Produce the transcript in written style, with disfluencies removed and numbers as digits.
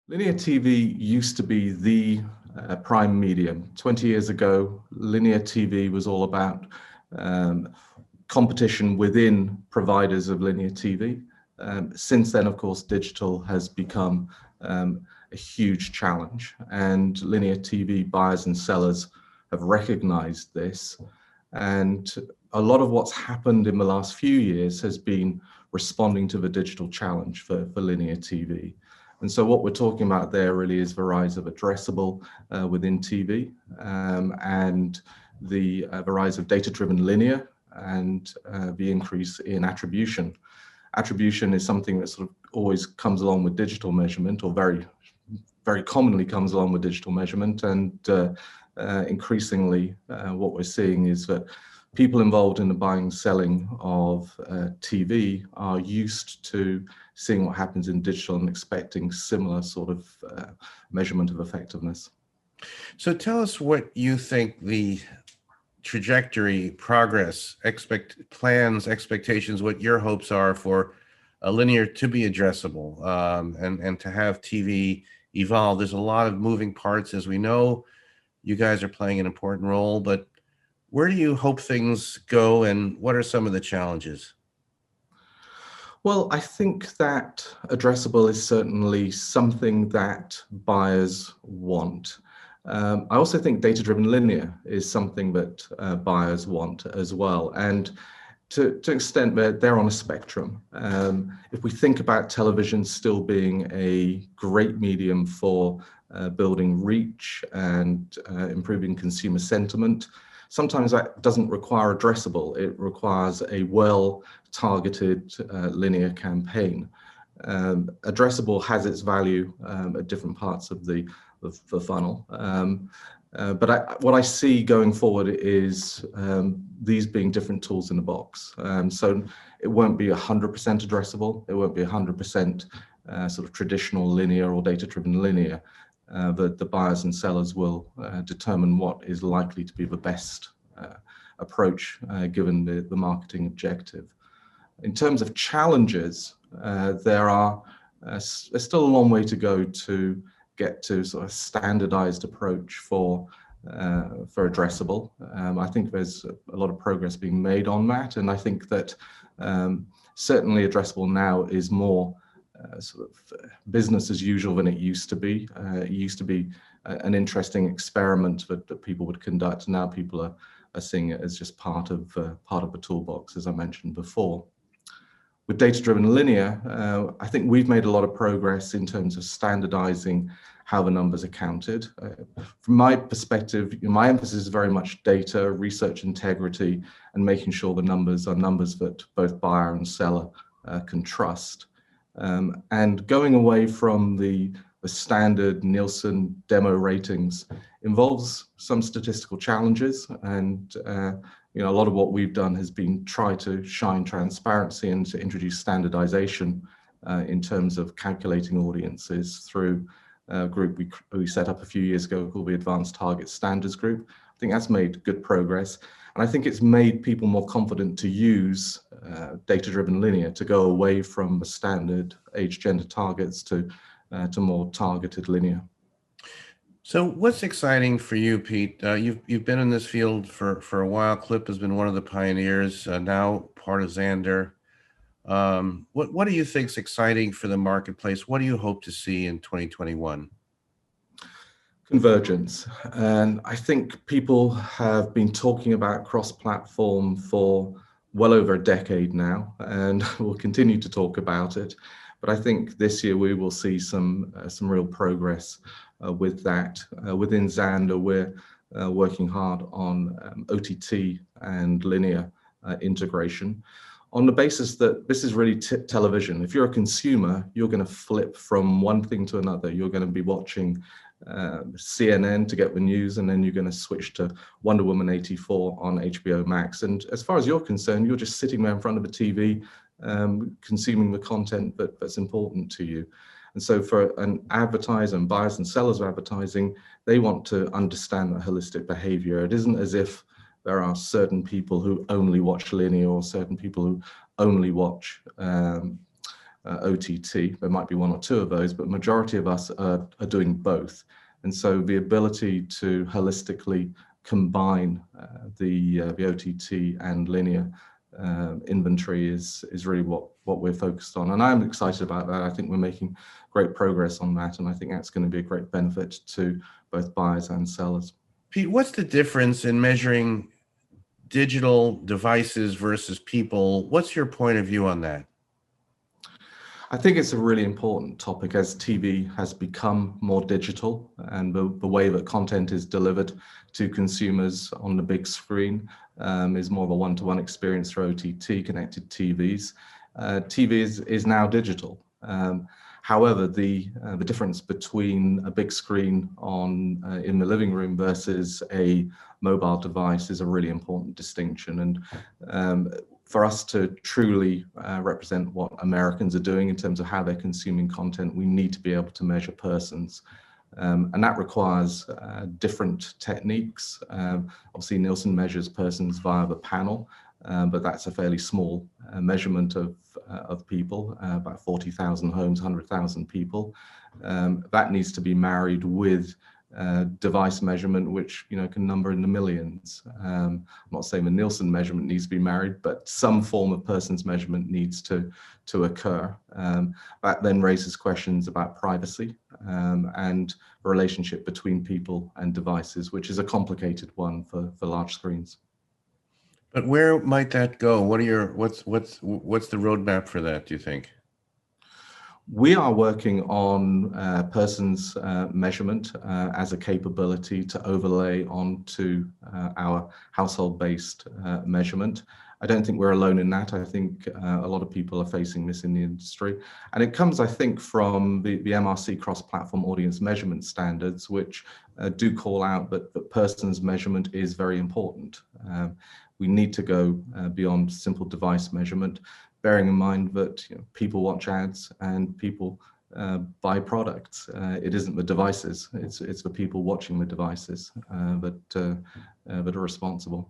Linear TV used to be the prime medium. 20 years ago, linear TV was all about um, competition within providers of linear TV. Since then, of course, digital has become a huge challenge, and linear TV buyers and sellers have recognized this. And a lot of what's happened in the last few years has been responding to the digital challenge for linear TV. And so what we're talking about there really is the rise of addressable within TV and the rise of data-driven linear and the increase in attribution. Attribution is something that sort of always comes along with digital measurement, or very commonly comes along with digital measurement. And increasingly, what we're seeing is that people involved in the buying and selling of TV are used to seeing what happens in digital and expecting similar sort of measurement of effectiveness. So tell us what you think the trajectory, progress, plans, expectations, what your hopes are for a linear to be addressable and to have TV evolve. There's a lot of moving parts, as we know. You guys are playing an important role, but where do you hope things go, and what are some of the challenges? Well, I think that addressable is certainly something that buyers want. I also think data-driven linear is something that buyers want as well. And to an extent, they're on a spectrum. If we think about television still being a great medium for building reach and improving consumer sentiment, sometimes that doesn't require addressable. It requires a well-targeted linear campaign. Addressable has its value at different parts of the funnel. But what I see going forward is these being different tools in the box. So it won't be 100% addressable. It won't be 100% sort of traditional linear or data-driven linear. The buyers and sellers will determine what is likely to be the best approach given the marketing objective. In terms of challenges, there's still a long way to go to get to sort of standardized approach for addressable. I think there's a lot of progress being made on that, and I think that certainly addressable now is more sort of business as usual than it used to be. It used to be an interesting experiment that people would conduct. Now people are seeing it as just part of the toolbox, as I mentioned before. With data-driven linear, I think we've made a lot of progress in terms of standardizing how the numbers are counted. From my perspective, my emphasis is very much data, research integrity, and making sure the numbers are numbers that both buyer and seller can trust. And going away from the standard Nielsen demo ratings involves some statistical challenges, and a lot of what we've done has been try to shine transparency and to introduce standardization in terms of calculating audiences through a group we set up a few years ago called the Advanced Target Standards Group. I think that's made good progress. And I think it's made people more confident to use data-driven linear, to go away from the standard age gender targets to more targeted linear. So what's exciting for you, Pete? You've been in this field for a while. Clip has been one of the pioneers, now part of Xandr. What do you think is exciting for the marketplace? What do you hope to see in 2021? Convergence. And I think people have been talking about cross-platform for well over a decade now, and will continue to talk about it. But I think this year we will see some real progress with that. Within Xandr, we're working hard on OTT and linear integration on the basis that this is really television. If you're a consumer, you're going to flip from one thing to another. You're going to be watching CNN to get the news, and then you're going to switch to Wonder Woman 84 on HBO Max. And as far as you're concerned, you're just sitting there in front of a TV consuming the content that's important to you. And so for an advertiser and buyers and sellers of advertising, they want to understand the holistic behavior. It isn't as if there are certain people who only watch linear or certain people who only watch OTT. There might be one or two of those, but majority of us are doing both. And so the ability to holistically combine the OTT and linear inventory is really what we're focused on. And I'm excited about that. I think we're making great progress on that. And I think that's going to be a great benefit to both buyers and sellers. Pete, what's the difference in measuring digital devices versus people? What's your point of view on that? I think it's a really important topic as TV has become more digital, and the way that content is delivered to consumers on the big screen is more of a one-to-one experience through OTT connected TVs. TV is now digital. However, the difference between a big screen in the living room versus a mobile device is a really important distinction. And for us to truly represent what Americans are doing in terms of how they're consuming content, we need to be able to measure persons. And that requires different techniques. Obviously, Nielsen measures persons via the panel, but that's a fairly small measurement of people, about 40,000 homes, 100,000 people. That needs to be married with device measurement, which can number in the millions. I'm not saying the Nielsen measurement needs to be married, but some form of persons measurement needs to occur. That then raises questions about privacy and the relationship between people and devices, which is a complicated one for large screens. But where might that go? What's the roadmap for that, do you think? We are working on persons measurement as a capability to overlay onto our household-based measurement. I don't think we're alone in that. I think a lot of people are facing this in the industry. And it comes, I think, from the MRC cross-platform audience measurement standards, which do call out that persons measurement is very important. We need to go beyond simple device measurement, bearing in mind that people watch ads and people buy products. It isn't the devices, it's the people watching the devices that are responsible.